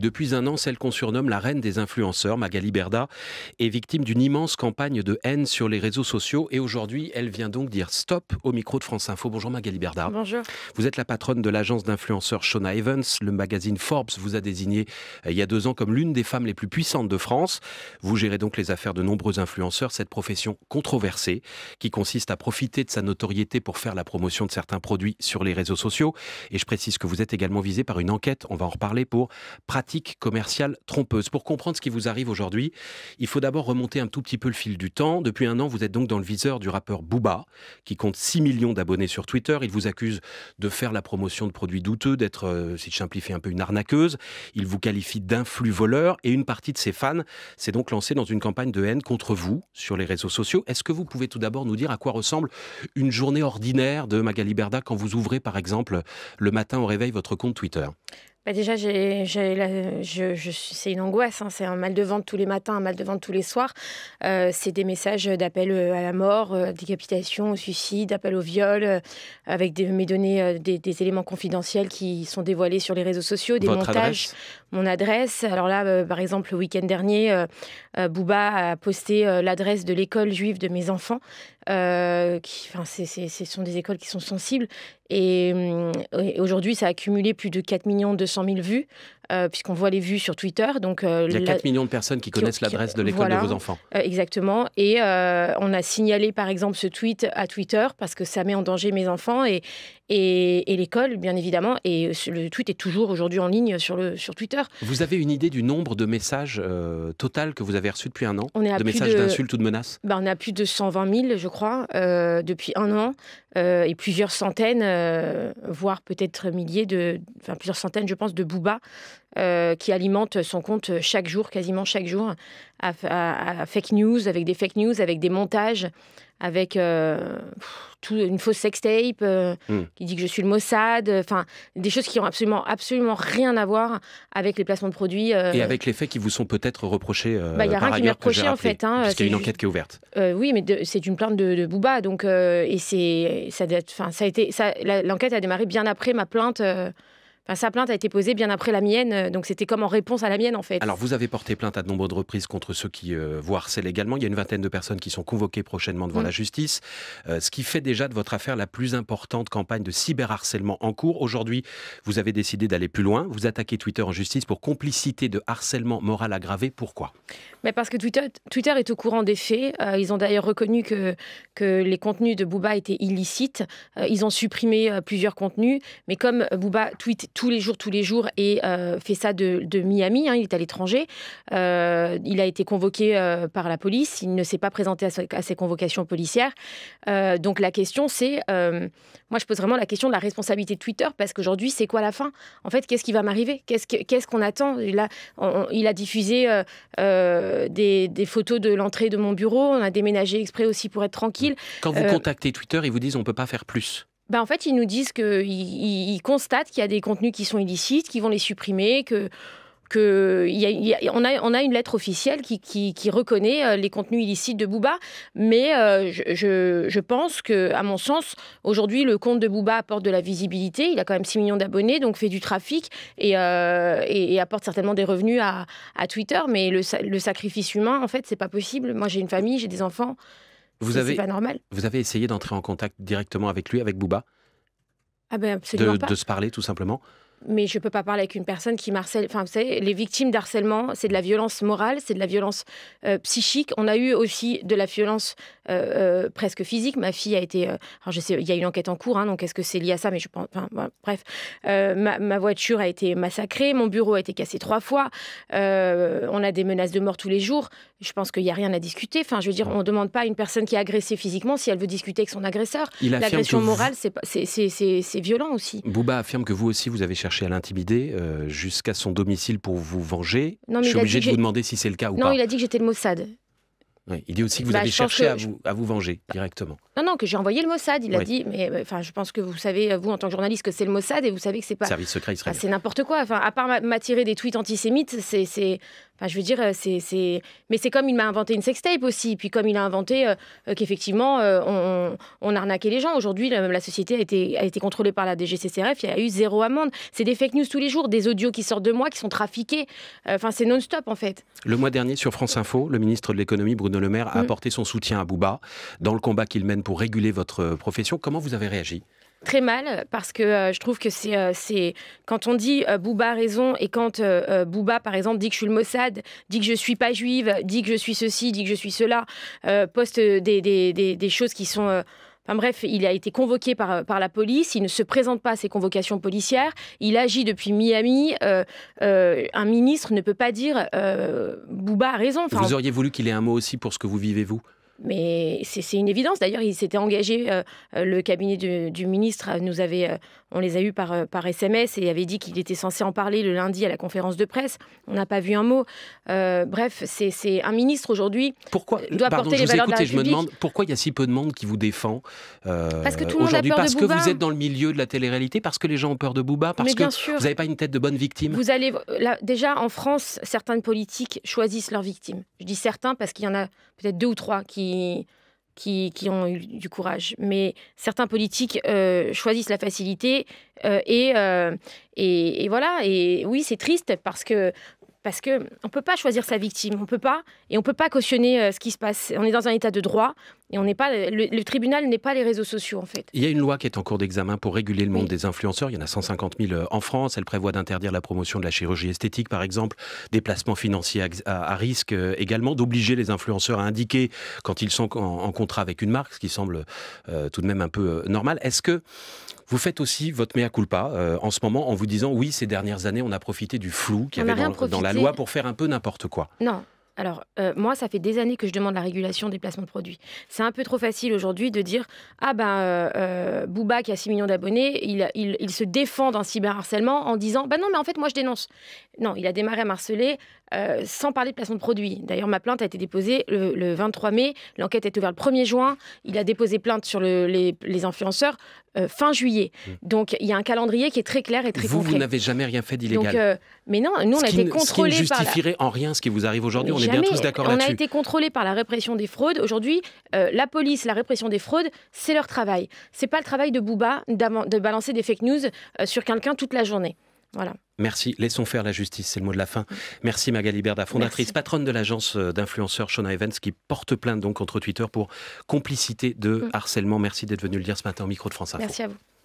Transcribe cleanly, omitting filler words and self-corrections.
Depuis un an, celle qu'on surnomme la reine des influenceurs, Magali Berda, est victime d'une immense campagne de haine sur les réseaux sociaux. Et aujourd'hui, elle vient donc dire stop au micro de France Info. Bonjour Magali Berda. Bonjour. Vous êtes la patronne de l'agence d'influenceurs Shona Evans. Le magazine Forbes vous a désigné il y a 2 ans comme l'une des femmes les plus puissantes de France. Vous gérez donc les affaires de nombreux influenceurs, cette profession controversée qui consiste à profiter de sa notoriété pour faire la promotion de certains produits sur les réseaux sociaux. Et je précise que vous êtes également visé par une enquête, on va en reparler, pour pratiques commerciales trompeuses. Pour comprendre ce qui vous arrive aujourd'hui, il faut d'abord remonter un tout petit peu le fil du temps. Depuis un an, vous êtes donc dans le viseur du rappeur Booba, qui compte 6 millions d'abonnés sur Twitter. Il vous accuse de faire la promotion de produits douteux, d'être, si je simplifie un peu, une arnaqueuse. Il vous qualifie d'influx voleur et une partie de ses fans s'est donc lancée dans une campagne de haine contre vous sur les réseaux sociaux. Est-ce que vous pouvez tout d'abord nous dire à quoi ressemble une journée ordinaire de Magali Berda quand vous ouvrez par exemple le matin au réveil votre compte Twitter ? Déjà, c'est une angoisse, hein. C'est un mal de ventre tous les matins, un mal de ventre tous les soirs. C'est des messages d'appel à la mort, décapitation, au suicide, appel au viol, avec mes données, des éléments confidentiels qui sont dévoilés sur les réseaux sociaux, des Votre montages. adresse ? Mon adresse. Alors là, par exemple, le week-end dernier, Booba a posté l'adresse de l'école juive de mes enfants. Ce sont des écoles qui sont sensibles. Et aujourd'hui, ça a accumulé plus de 4 200 000 vues, puisqu'on voit les vues sur Twitter. Donc, il y a 4 millions de personnes qui connaissent l'adresse de l'école de vos enfants. Exactement. Et on a signalé, par exemple, ce tweet à Twitter, parce que ça met en danger mes enfants et l'école, bien évidemment. Et le tweet est toujours aujourd'hui en ligne sur Twitter. Vous avez une idée du nombre de messages total que vous avez reçus depuis un an ? De messages d'insultes ou de menaces ? On a plus de 120 000, je crois, depuis un an. Et plusieurs centaines, voire peut-être milliers, plusieurs centaines, je pense, de Booba, qui alimente son compte chaque jour, quasiment chaque jour, à fake news, avec des montages, avec une fausse sextape, qui dit que je suis le Mossad, des choses qui ont absolument rien à voir avec les placements de produits. Et avec les faits qui vous sont peut-être reportés il n'y a rien qui m'est reproché, en fait. Puisqu'il y a une enquête qui est ouverte. Oui, mais c'est une plainte de Booba, donc l'enquête a démarré bien après ma plainte. Sa plainte a été posée bien après la mienne, donc c'était comme en réponse à la mienne, en fait. Alors, vous avez porté plainte à de nombreuses reprises contre ceux qui vous harcèlent également. Il y a une vingtaine de personnes qui sont convoquées prochainement devant la justice, ce qui fait déjà de votre affaire la plus importante campagne de cyberharcèlement en cours. Aujourd'hui, vous avez décidé d'aller plus loin. Vous attaquez Twitter en justice pour complicité de harcèlement moral aggravé. Pourquoi ? Parce que Twitter est au courant des faits. Ils ont d'ailleurs reconnu que les contenus de Booba étaient illicites. Ils ont supprimé plusieurs contenus. Mais comme Booba tweet tous les jours et fait ça de Miami, il est à l'étranger, il a été convoqué par la police. Il ne s'est pas présenté à ces convocations policières. Donc la question, c'est... moi, je pose vraiment la question de la responsabilité de Twitter, parce qu'aujourd'hui, c'est quoi la fin ? En fait, qu'est-ce qui va m'arriver ? Qu'est-ce qu'on attend ? Là, il a diffusé... des photos de l'entrée de mon bureau. On a déménagé exprès aussi pour être tranquille. Quand vous contactez Twitter, ils vous disent on ne peut pas faire plus. En fait, ils nous disent qu'ils constatent qu'il y a des contenus qui sont illicites, qu'ils vont les supprimer, on a une lettre officielle qui reconnaît les contenus illicites de Booba, mais je pense que, à mon sens, aujourd'hui, le compte de Booba apporte de la visibilité. Il a quand même 6 millions d'abonnés, donc fait du trafic et apporte certainement des revenus à Twitter. Mais le sacrifice humain, en fait, c'est pas possible. Moi, j'ai une famille, j'ai des enfants. C'est pas normal. Vous avez essayé d'entrer en contact directement avec lui, avec Booba ? Absolument pas. De se parler, tout simplement ? Mais je ne peux pas parler avec une personne qui m'harcèle. Vous savez, les victimes d'harcèlement, c'est de la violence morale, c'est de la violence psychique. On a eu aussi de la violence presque physique. Ma fille a été... alors je sais, il y a une enquête en cours, donc est-ce que c'est lié à ça ? Mais je pense... bref. Ma voiture a été massacrée, mon bureau a été cassé 3 fois. On a des menaces de mort tous les jours. Je pense qu'il n'y a rien à discuter. Je veux dire, on ne demande pas à une personne qui est agressée physiquement si elle veut discuter avec son agresseur. L'agression morale, c'est violent aussi. Booba affirme que vous aussi, vous avez cherché à l'intimider jusqu'à son domicile pour vous venger. Non, je suis obligé de vous demander si c'est le cas ou pas. Non, il a dit que j'étais le Mossad. Oui, il dit aussi que vous avez cherché à vous venger directement. Non, que j'ai envoyé le Mossad. Il a dit, mais je pense que vous savez, vous en tant que journaliste, que c'est le Mossad et vous savez que c'est pas... Service secret israélien. C'est n'importe quoi. À part m'attirer des tweets antisémites, Enfin, je veux dire, mais c'est comme il m'a inventé une sextape aussi, puis comme il a inventé qu'effectivement, on arnaquait les gens. Aujourd'hui, la société a été contrôlée par la DGCCRF, il y a eu 0 amende. C'est des fake news tous les jours, des audios qui sortent de moi, qui sont trafiqués. Enfin, c'est non-stop, en fait. Le mois dernier, sur France Info, le ministre de l'économie, Bruno Le Maire, a apporté son soutien à Booba dans le combat qu'il mène pour réguler votre profession. Comment vous avez réagi ? Très mal, parce que je trouve que c'est quand on dit Booba a raison, et quand Booba, par exemple, dit que je suis le Mossad, dit que je suis pas juive, dit que je suis ceci, dit que je suis cela, poste des choses qui sont... Enfin bref, il a été convoqué par la police, il ne se présente pas à ces convocations policières, il agit depuis Miami, un ministre ne peut pas dire Booba a raison. Enfin, vous auriez voulu qu'il ait un mot aussi pour ce que vous vivez, vous ? Mais c'est une évidence. D'ailleurs, il s'était engagé, le cabinet du ministre, on les a eus par SMS et avait dit qu'il était censé en parler le lundi à la conférence de presse. On n'a pas vu un mot. Bref, c'est un ministre aujourd'hui doit porter les valeurs de la République. Je me demande pourquoi il y a si peu de monde qui vous défend parce que tout le monde a peur de Booba. Parce que vous êtes dans le milieu de la télé-réalité, parce que les gens ont peur de Booba, parce que vous n'avez pas une tête de bonne victime. Déjà, en France, certaines politiques choisissent leurs victimes. Je dis certains parce qu'il y en a peut-être 2 ou 3 qui ont eu du courage. Mais certains politiques choisissent la facilité et voilà. Et oui, c'est triste parce que on peut pas choisir sa victime, on peut pas cautionner ce qui se passe. On est dans un état de droit et on n'est pas le tribunal n'est pas les réseaux sociaux en fait. Il y a une loi qui est en cours d'examen pour réguler le monde des influenceurs. Il y en a 150 000 en France. Elle prévoit d'interdire la promotion de la chirurgie esthétique, par exemple, des placements financiers à risque également, d'obliger les influenceurs à indiquer quand ils sont en contrat avec une marque, ce qui semble tout de même un peu normal. Est-ce que vous faites aussi votre mea culpa en ce moment en vous disant oui, ces dernières années, on a profité du flou qu'il y avait dans la loi pour faire un peu n'importe quoi. Non. Alors, moi, ça fait des années que je demande la régulation des placements de produits. C'est un peu trop facile aujourd'hui de dire « Ah Booba, qui a 6 millions d'abonnés, il se défend d'un cyberharcèlement en disant « Bah non, mais en fait, moi, je dénonce. » Non, il a démarré à harceler sans parler de placement de produits. D'ailleurs, ma plainte a été déposée le 23 mai. L'enquête est ouverte le 1er juin. Il a déposé plainte sur les influenceurs fin juillet. Donc, il y a un calendrier qui est très clair et très concret. Vous n'avez jamais rien fait d'illégal. Mais non, nous, on a été contrôlés par... Ce qui ne justifierait en rien ce qui vous arrive aujourd'hui. On est bien tous d'accord là-dessus. On a été contrôlés par la répression des fraudes. Aujourd'hui, la police, la répression des fraudes, c'est leur travail. C'est pas le travail de Booba de balancer des fake news sur quelqu'un toute la journée. Voilà. Merci. Laissons faire la justice, c'est le mot de la fin. Merci Magali Berda, fondatrice, patronne de l'agence d'influenceurs Shona Evans, qui porte plainte donc contre Twitter pour complicité de harcèlement. Merci d'être venue le dire ce matin au micro de France Info. Merci à vous.